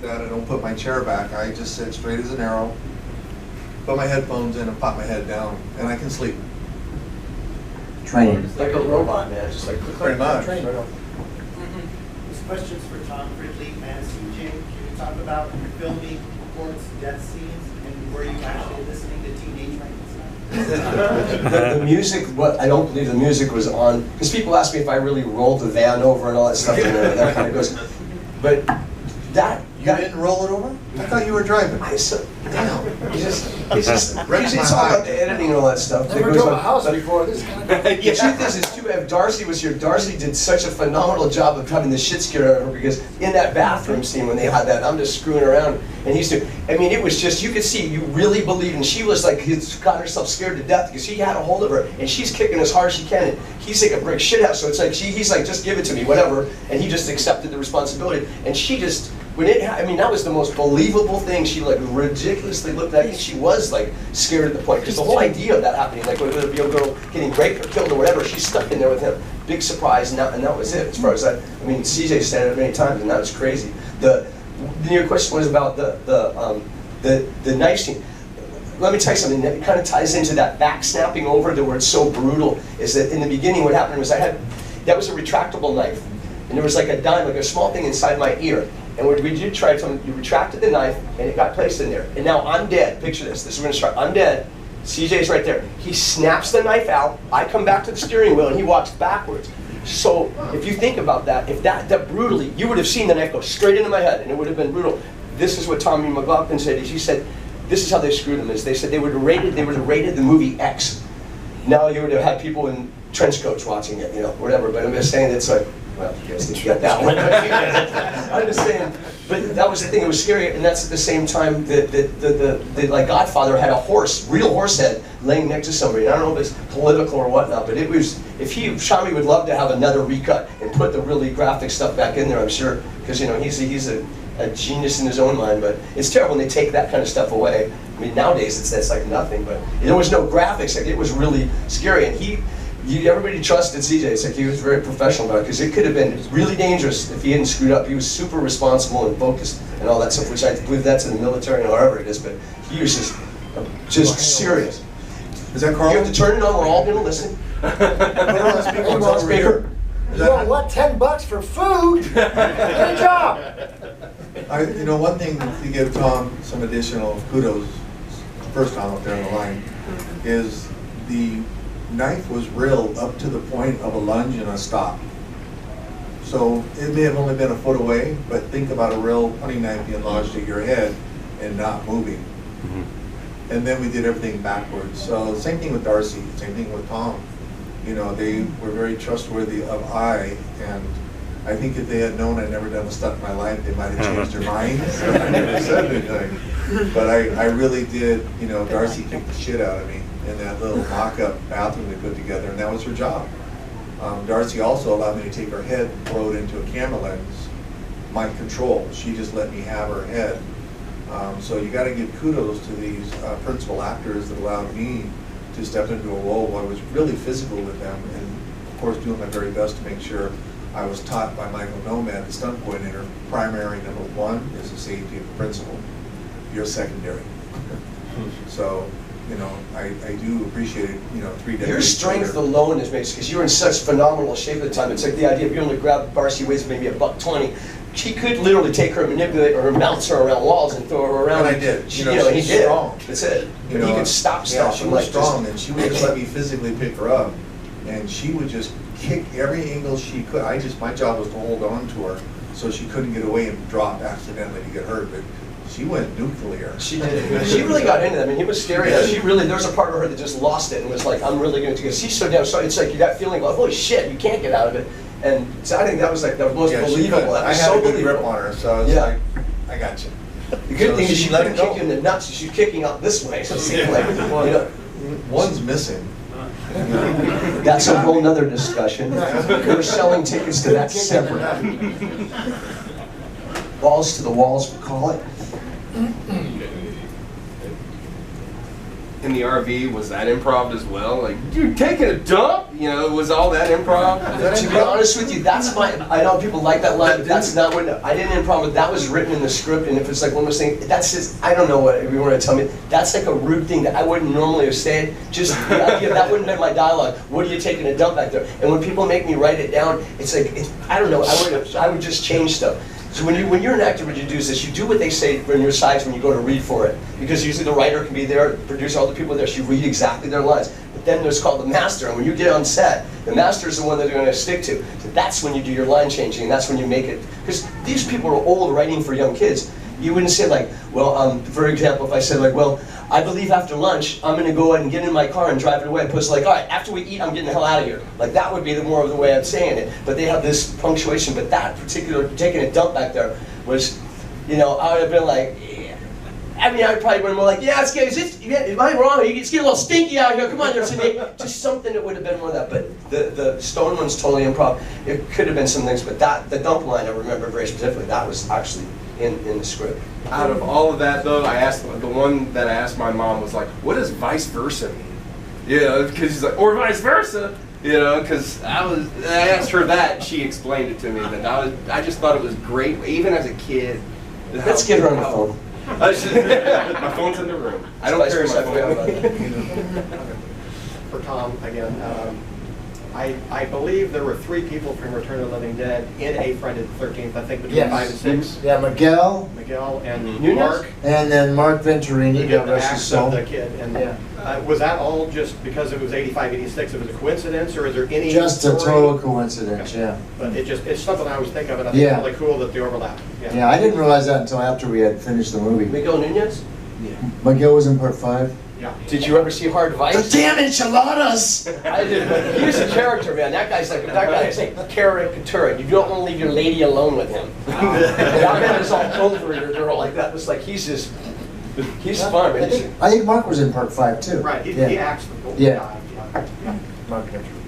that. I don't put my chair back. I just sit straight as an arrow, put my headphones in and pop my head down, and I can sleep. Trained. Like a robot, man. Just like pretty much. Trained. Right on. This question's for Tom, Fridley, and CJ. Can you talk about filming Port's death scenes, and were you actually listening to Teenage Frankenstein? The music, I don't believe the music was on, because people ask me if I really rolled the van over and all that stuff, and that kind of goes. But that. You didn't roll it over? I thought you were driving. Damn. It's all about the editing and all that stuff. Never drove a house before. This kind of The truth is, it's too bad Darcy was here. Darcy did such a phenomenal job of having the shit scared out of her, because in that bathroom scene when they had that, I'm just screwing around, and he's doing, I mean, it was just, you could see, you really believed, and she was like, he's got herself scared to death, because he had a hold of her, and she's kicking as hard as she can, and he's like a brick shithouse, so it's like, he's like, just give it to me, whatever, and he just accepted the responsibility, and she just, I mean, that was the most believable thing. She like ridiculously looked at it. She was like scared at the point, because the whole idea of that happening, like whether it be a girl getting raped or killed or whatever, she's stuck in there with him. Big surprise, and that was it. As far as that, I mean, CJ said it many times, and that was crazy. Your question was about the knife scene. Let me tell you something that kind of ties into that back snapping over to where it's so brutal. Is that in the beginning, what happened was that was a retractable knife, and there was like a dime, like a small thing inside my ear. And what we did try to, you retracted the knife, and it got placed in there. And now I'm dead. Picture this. This is going to start. I'm dead. CJ's right there. He snaps the knife out. I come back to the steering wheel, and he walks backwards. So if you think about that, if that brutally, you would have seen the knife go straight into my head, and it would have been brutal. This is what Tommy McLoughlin said. He said, this is how they screwed him. Is they said they would have rated the movie X. Now you would have had people in trench coats watching it, whatever. But I'm just saying it's like, well, you guys didn't get that one. I'm just saying, but that was the thing. It was scary, and that's at the same time that the like Godfather had a horse, real horse head, laying next to somebody. And I don't know if it's political or whatnot, but it was. Tommy would love to have another recut and put the really graphic stuff back in there. I'm sure, because he's a genius in his own mind. But it's terrible when they take that kind of stuff away. I mean, nowadays that's like nothing. But there was no graphics. Like, it was really scary, and everybody trusted CJ. It's like he was very professional about it, because it could have been really dangerous if he hadn't screwed up. He was super responsible and focused and all that stuff, which I believe that's in the military and however it is, but he was just serious. Is that Carl? You have to turn it on, we're all going to listen. Put it on the speaker. It's over here. You don't want $10 for food? Get a job! One thing to give Tom some additional kudos, first time up there on the line, is the knife was real up to the point of a lunge and a stop. So it may have only been a foot away, but think about a real hunting knife being lodged at your head and not moving. Mm-hmm. And then we did everything backwards. So same thing with Darcy, same thing with Tom. They were very trustworthy of eye, and I think if they had known I'd never done a stunt in my life, they might have changed their minds. I never said anything. But I really did, Darcy kicked the shit out of me in that little mock-up bathroom they put together, and that was her job. Darcy also allowed me to take her head and throw it into a camera lens, my control. She just let me have her head. So you got to give kudos to these principal actors that allowed me to step into a role where I was really physical with them, and of course doing my very best to make sure I was taught by Michael Nomad, the stunt coordinator, primary number one is the safety of the principal. You're secondary. So, I do appreciate it, 3 days. Your strength alone is amazing, because you were in such phenomenal shape at the time. It's like the idea of being able to grab Darcy weighs maybe $120. She could literally take her, manipulate her, bounce her around walls and throw her around. And I did. He did. Strong. That's it. He could stop stuff. She was strong, and she would just let me physically pick her up, and she would just kick every angle she could. My job was to hold on to her so she couldn't get away and drop accidentally to get hurt. But she went nuclear. She did. She really got into that. I mean, he was scary. There was a part of her that just lost it and was like, I'm really going to get. She's so damn sorry. It's like that feeling of, holy shit, you can't get out of it. And so I think that was like the most believable. I had a good grip on her, so it's like, I got you. The good thing is she let her kick you in the nuts. She's kicking out this way. So it seemed like, one's missing. That's a whole nother discussion. We're selling tickets to that separate. Balls to the walls, we call it. in the RV, was that improv as well? Like, dude, taking a dump? You know, was all that improv? To be honest with you, that's my, I know people like that line, but that's not what, I didn't improv it, that was written in the script, and if it's like one of those things, that's just, I don't know what, if you want to tell me, that's like a rude thing that I wouldn't normally have said, just the idea, that wouldn't have been my dialogue, what are you taking a dump back there? And when people make me write it down, it's like, I don't know, I would just change stuff. So when you're an actor, what you do is this, you do what they say on your sides when you go to read for it. Because usually the writer can be there, the producer, all the people there, so you read exactly their lines. But then there's called the master, and when you get on set, the master is the one that they're going to stick to. So that's when you do your line changing, and that's when you make it. Because these people are old writing for young kids. You wouldn't say like, well, for example, if I said like, well, I believe after lunch, I'm going to go ahead and get in my car and drive it away. Opposed to like, all right, after we eat, I'm getting the hell out of here. Like that would be the more of the way I'm saying it. But they have this punctuation. But that particular, taking a dump back there was, you know, I would have been like, yeah. I mean, I probably would have been more like, yeah, it's am I wrong? It's getting a little stinky out here. Come on, there, Sydney. Just something that would have been more of that. But the Stone one's totally improv. It could have been some things, but that the dump line I remember very specifically. That was actually in the script. Out of all of that, though, I asked the one that I asked my mom was like, "What does vice versa mean?" You know, because she's like, "Or vice versa." You know, because I asked her that, and she explained it to me. That I just thought it was great, even as a kid. Let's get her on the phone. My phone's in the room. I don't carry my phone. For Tom again, I believe there were 3 people from Return of the Living Dead in a Friday the 13th. I think between 5 and 6. Yeah, Miguel And Nunez? Mark. and then Mark Venturini. He did the rest his act soul. of the kid. And Yeah. was that all just because it was 85, 86? It was a coincidence, or is there any Just a story? total coincidence, yeah. But it's something I always think of, and I think Yeah. it's really cool that they overlap. Yeah, I didn't realize that until after we had finished the movie. Miguel Nunez? Miguel was in part 5. Yeah. Did you ever see Hard Vice? Damn enchiladas! I did, but he was a character, man. That guy's a caricature. You don't want to leave your lady alone with him. That man is all over your girl like that. It's like he's fun, man. I think Mark was in part 5 too. Right. He Yeah. acts the role. Yeah. Yeah. Mark Venturini.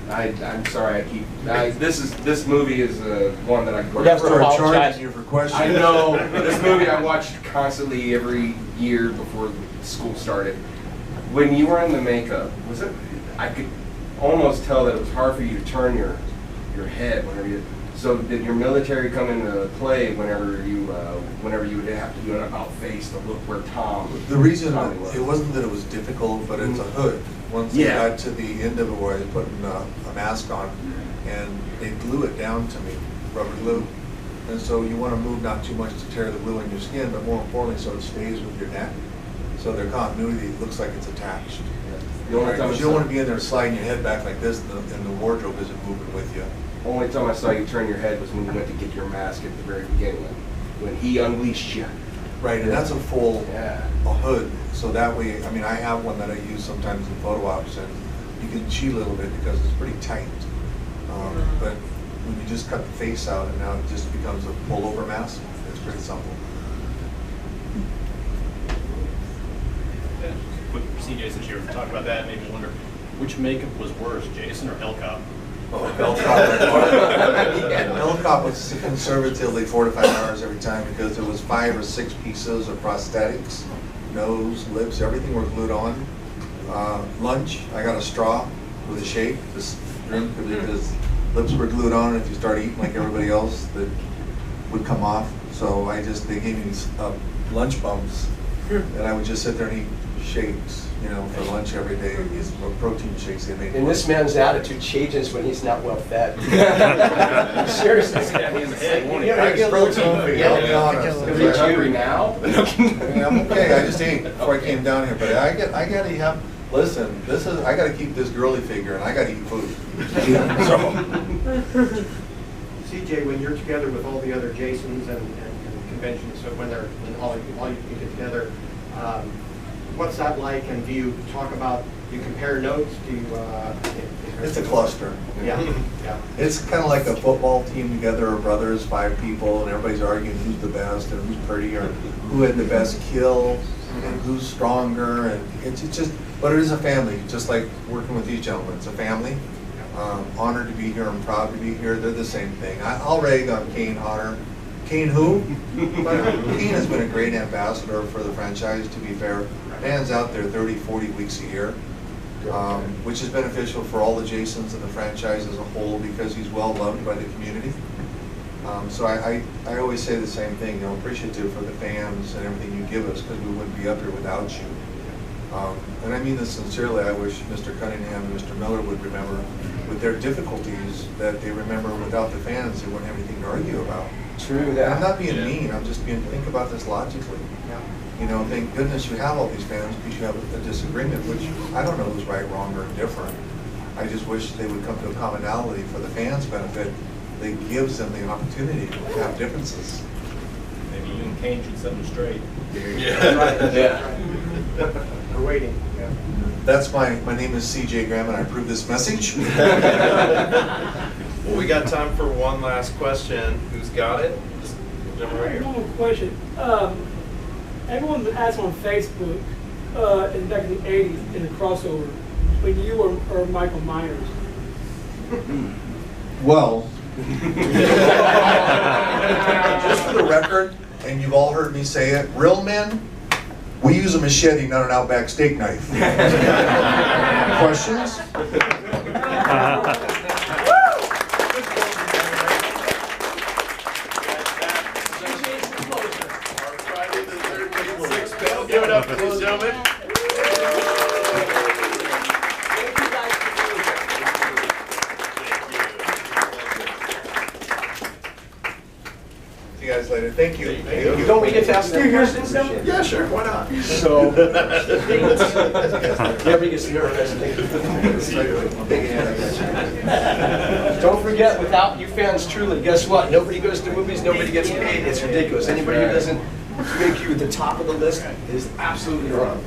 I'm sorry. This movie is one that I Never Start apologize. charging you for questions. I know. This movie I watched constantly every year before school started. When you were in the makeup, I could almost tell that it was hard for you to turn your head whenever you. So did your military come into play whenever you would have to do an about face to look where Tom? The reason Tommy was? it wasn't that it was difficult, but it's a hood. Once they got to the end of it where I was putting a mask on, and they glue it down to me, rubber glue. And so you want to move not too much to tear the glue in your skin, but more importantly, so it stays with your neck. So their continuity looks like it's attached. The only Right? time 'Cause you don't want to be in there sliding your head back like this, and the wardrobe isn't moving with you. Only time I saw you turn your head was when you went to get your mask at the very beginning, when he unleashed you. Right, and that's a full Yeah. a hood, so that way, I mean, I have one that I use sometimes in photo ops, and you can cheat a little bit because it's pretty tight. But when you just cut the face out and now it just becomes a pullover mask, it's pretty simple. Quick CJ, since you were talking about that, made me wonder which makeup was worse, Jason or Hellcop? Oh, Hellcop was conservatively 4 to 5 hours every time because it was 5 or 6 pieces of prosthetics, nose, lips, everything were glued on. Lunch, I got a straw with a shake to drink because lips were glued on, and if you start eating like everybody else, that would come off. So they gave me these lunch bumps, and I would just sit there and eat shakes, you know, for lunch every day. These protein shakes they made. And this man's attitude changes when he's not well fed. Seriously. I get protein food. I'll be honest. Are you hungry now? I mean, I'm okay. I just ate before I came down here, but I gotta have. Listen, I gotta keep this girly figure, and I gotta eat food. CJ, when you're together with all the other Jasons and conventions, so when all you get together, what's that like? And do you talk about? Do you compare notes? Do you? It's a cluster. Yeah, yeah. It's kind of like a football team together, or brothers, 5 people, and everybody's arguing who's the best and who's prettier, and who had the best kill, and who's stronger, and it's just. But it is a family, just like working with these gentlemen. It's a family. Honored to be here. I'm proud to be here. They're the same thing. I'll rag on Kane Hodder Kane who? But Kane has been a great ambassador for the franchise, to be fair. Dan's out there 30, 40 weeks a year, which is beneficial for all the Jasons and the franchise as a whole because he's well loved by the community. So I always say the same thing, you know, appreciative for the fans and everything you give us because we wouldn't be up here without you. And I mean this sincerely. I wish Mr. Cunningham and Mr. Miller would remember with their difficulties that they remember without the fans they wouldn't have anything to argue about. True And that. I'm not being mean, I'm just being, think about this logically. You know, thank goodness you have all these fans because you have a disagreement, which I don't know who's right, wrong, or indifferent. I just wish they would come to a commonality for the fans' benefit that gives them the opportunity to have differences. Maybe you and Kane should set them straight. Yeah. We're waiting. Yeah. That's my name is CJ Graham and I approve this message. Well, we got time for one last question. Who's got it? Just jump right here. One more question. Everyone asked on Facebook back in the 80s in the crossover when you or Michael Myers. Well, just for the record, and you've all heard me say it, real men, we use a machete, not an Outback steak knife. Questions? Give it up for these gentlemen. See you guys later. Thank you. Thank you. Don't we get to ask them questions? Yeah, sure. Why not? So, everybody gets nervous. Don't forget, without you fans, truly, guess what? Nobody goes to movies, nobody gets paid. It's ridiculous. Anybody who doesn't make you at the top of the list is absolutely wrong.